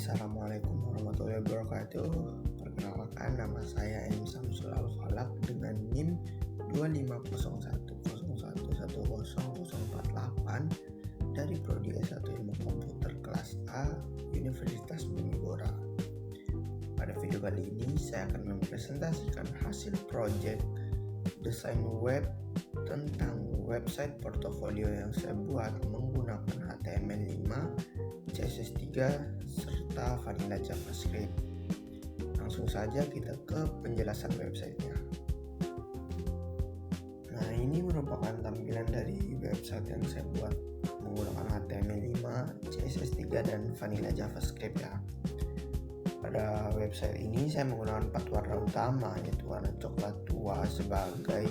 Assalamualaikum warahmatullahi wabarakatuh. Perkenalkan, nama saya M. Samsul Al-Falak dengan NIM 25101110048 dari Prodi S1 Ilmu Komputer kelas A Universitas Bumi-Bora. Pada video kali ini saya akan mempresentasikan hasil proyek desain web tentang website portofolio yang saya buat menggunakan HTML5, CSS3, serta vanilla JavaScript. Langsung saja kita ke penjelasan websitenya. Nah, ini merupakan tampilan dari website yang saya buat menggunakan HTML5, CSS3, dan vanilla JavaScript ya. Pada website ini saya menggunakan 4 warna utama, yaitu warna coklat tua sebagai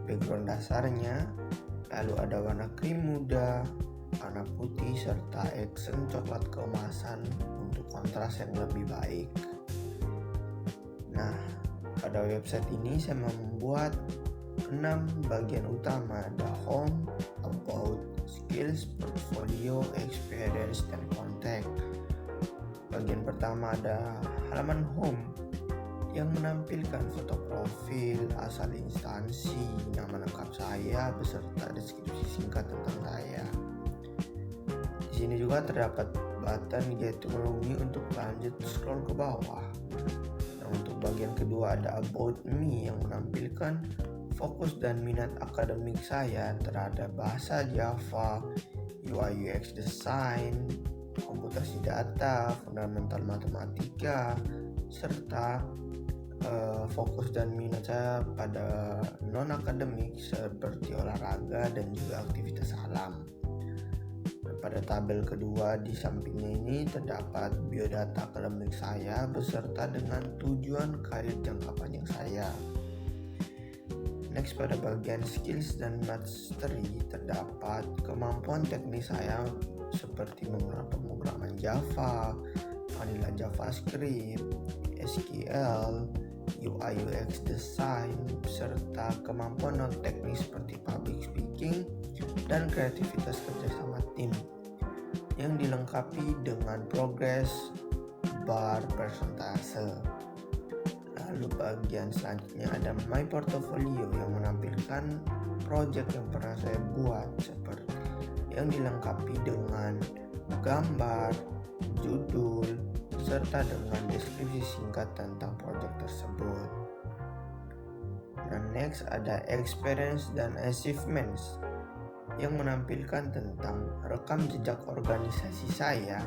background dasarnya, lalu ada warna krim muda, warna putih, serta accent coklat keemasan untuk kontras yang lebih baik. Nah, pada website ini saya membuat 6 bagian utama, ada home, about, skills, portfolio, experience, dan contact. Bagian pertama ada halaman home yang menampilkan foto profil, asal instansi, nama lengkap saya, beserta deskripsi singkat tentang saya. Di sini juga terdapat button Get to Know Me untuk lanjut scroll ke bawah. Nah, untuk bagian kedua ada About Me yang menampilkan fokus dan minat akademik saya terhadap bahasa Java, UI UX design, komputasi data, fundamental matematika, serta fokus dan minat saya pada non-akademik seperti olahraga dan juga aktivitas alam. Pada tabel kedua di sampingnya ini terdapat biodata akademik saya beserta dengan tujuan karir jangka panjang saya. Next, pada bagian skills dan mastery terdapat kemampuan teknis saya seperti menggunakan pemrograman Java, vanilla JavaScript, SQL, UI UX design, serta kemampuan non teknis seperti public speaking dan kreativitas kerja sama tim yang dilengkapi dengan progress bar persentase. Lalu bagian selanjutnya ada My Portfolio yang menampilkan project yang pernah saya buat seperti yang dilengkapi dengan gambar, judul, serta dengan deskripsi singkat tentang proyek tersebut. Nah, next ada experience dan achievements yang menampilkan tentang rekam jejak organisasi saya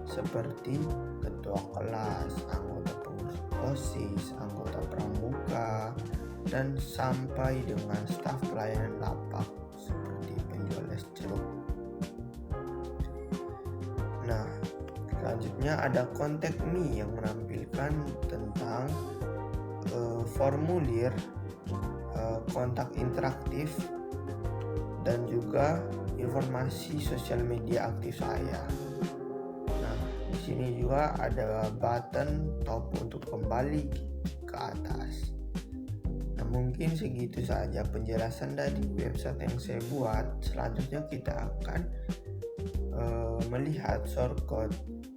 seperti ketua kelas, anggota pengurus OSIS, anggota pramuka, dan sampai dengan staf pelayanan lapak seperti penjual es jeruk. Nah, selanjutnya ada Contact Me yang menampilkan tentang formulir kontak interaktif dan juga informasi sosial media aktif saya. Nah, di sini juga ada button top untuk kembali ke atas. Nah, mungkin segitu saja penjelasan dari website yang saya buat. Selanjutnya kita akan melihat shortcut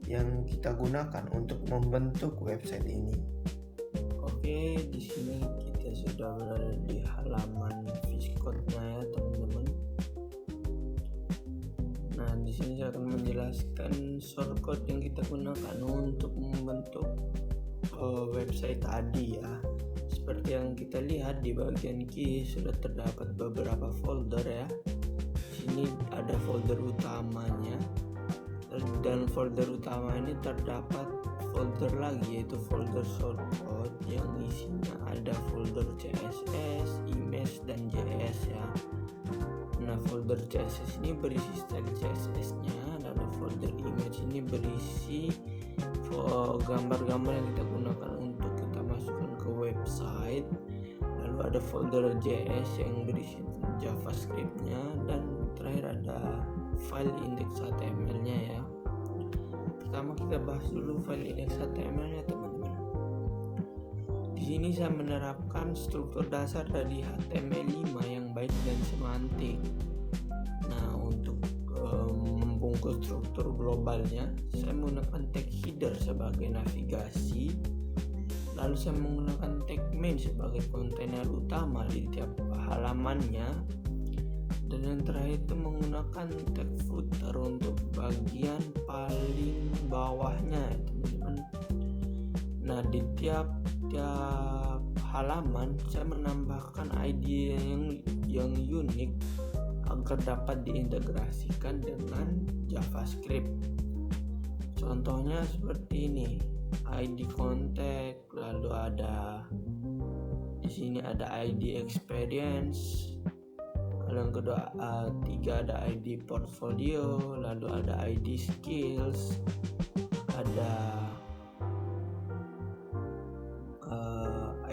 yang kita gunakan untuk membentuk website ini. Oke, di sini kita sudah berada di halaman viscode-nya ya teman-teman. Nah, di sini saya akan menjelaskan shortcut yang kita gunakan untuk membentuk website tadi ya. Seperti yang kita lihat di bagian kiri sudah terdapat beberapa folder ya. Di sini ada folder utamanya, dan folder utama ini terdapat folder lagi, yaitu folder shortcut yang isinya ada folder CSS, image, dan JS ya. Nah, folder CSS ini berisi style CSS-nya, dan folder image ini berisi gambar-gambar yang kita gunakan untuk kita masukkan ke website. Lalu ada folder JS yang berisi JavaScript-nya, dan terakhir ada file index HTML-nya ya. Pertama kita bahas dulu file index HTML-nya teman-teman. Di sini saya menerapkan struktur dasar dari HTML5 yang baik dan semantik. Nah, untuk untuk struktur globalnya, saya menggunakan tag header sebagai navigasi, lalu saya menggunakan tag main sebagai kontainer utama di tiap halamannya, dan yang terakhir itu menggunakan tag footer untuk bagian paling bawahnya, teman-teman. Nah, di tiap halaman saya menambahkan ID yang unik agar dapat diintegrasikan dengan JavaScript. Contohnya seperti ini, ID contact, lalu ada di sini ada ID experience, lalu yang kedua tiga ada ID portfolio, lalu ada ID skills, ada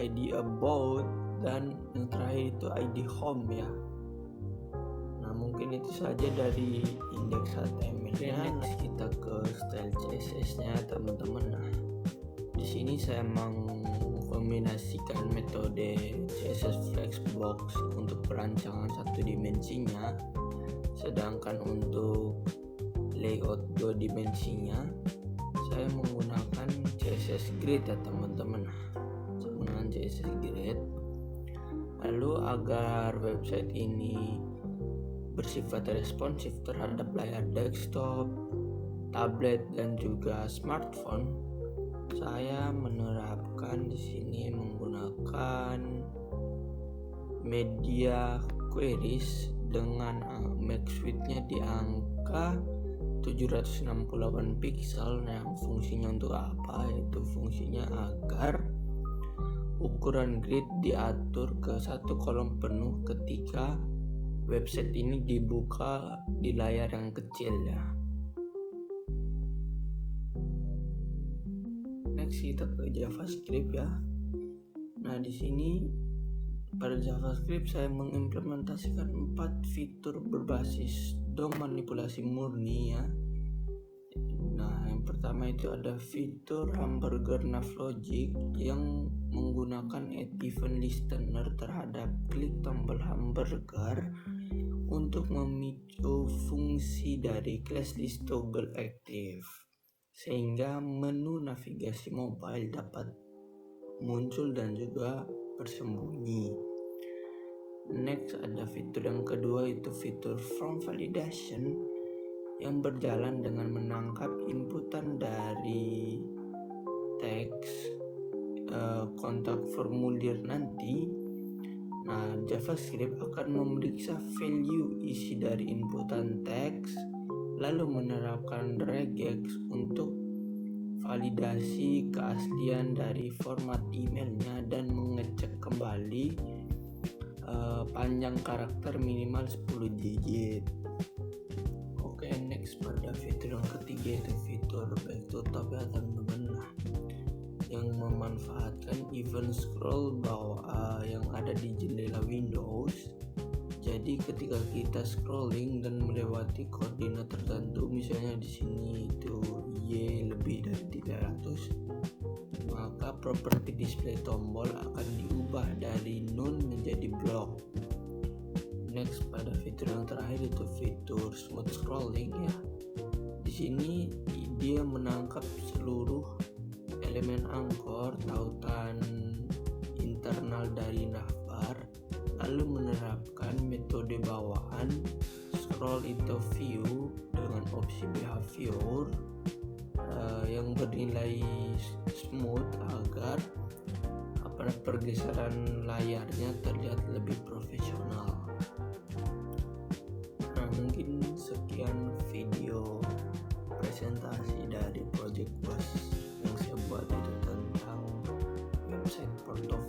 ID about, dan yang terakhir itu ID home ya. Nah, mungkin itu saja dari indeks HTML-nya. Next kita ke style CSS-nya, teman-teman. Nah, di sini saya mengkombinasikan metode CSS Flexbox untuk perancangan satu dimensinya, sedangkan untuk layout dua dimensinya saya menggunakan CSS Grid ya, teman-teman. Menggunakan CSS Grid. Lalu agar website ini bersifat responsif terhadap layar desktop, tablet, dan juga smartphone, saya menerapkan di sini menggunakan media queries dengan max width-nya di angka 768 pixel. Yang fungsinya untuk apa? Itu fungsinya agar ukuran grid diatur ke satu kolom penuh ketika website ini dibuka di layar yang kecil ya. Next kita ke JavaScript ya. Nah, di sini pada JavaScript saya mengimplementasikan 4 fitur berbasis DOM manipulasi murni ya. Nah, yang pertama itu ada fitur hamburger nav logic yang menggunakan add event listener terhadap klik tombol hamburger untuk memicu fungsi dari class list toggle active sehingga menu navigasi mobile dapat muncul dan juga bersembunyi. Next ada fitur yang kedua, itu fitur from validation yang berjalan dengan menangkap inputan dari teks kontak formulir nanti. Nah, JavaScript akan memeriksa value isi dari inputan teks, lalu menerapkan regex untuk validasi keaslian dari format emailnya dan mengecek kembali panjang karakter minimal 10 digit. Oke, next pada fitur yang ketiga itu fitur back to top ya, teman-teman. Nah, yang memanfaatkan event scroll bawah yang ada di jendela Windows. Jadi ketika kita scrolling dan melewati koordinat tertentu, misalnya di sini itu Y lebih dari 300, maka properti display tombol akan diubah dari none menjadi block. Next pada fitur yang terakhir itu fitur smooth scrolling ya. Di sini dia menangkap seluruh elemen anchor tautan internal dari navbar, lalu menerapkan metode bawaan scroll into view dengan opsi behavior yang bernilai smooth agar pergeseran layarnya terlihat lebih profesional. Nah, mungkin sekian video presentasi dari project bos yang saya buat itu tentang website portfolio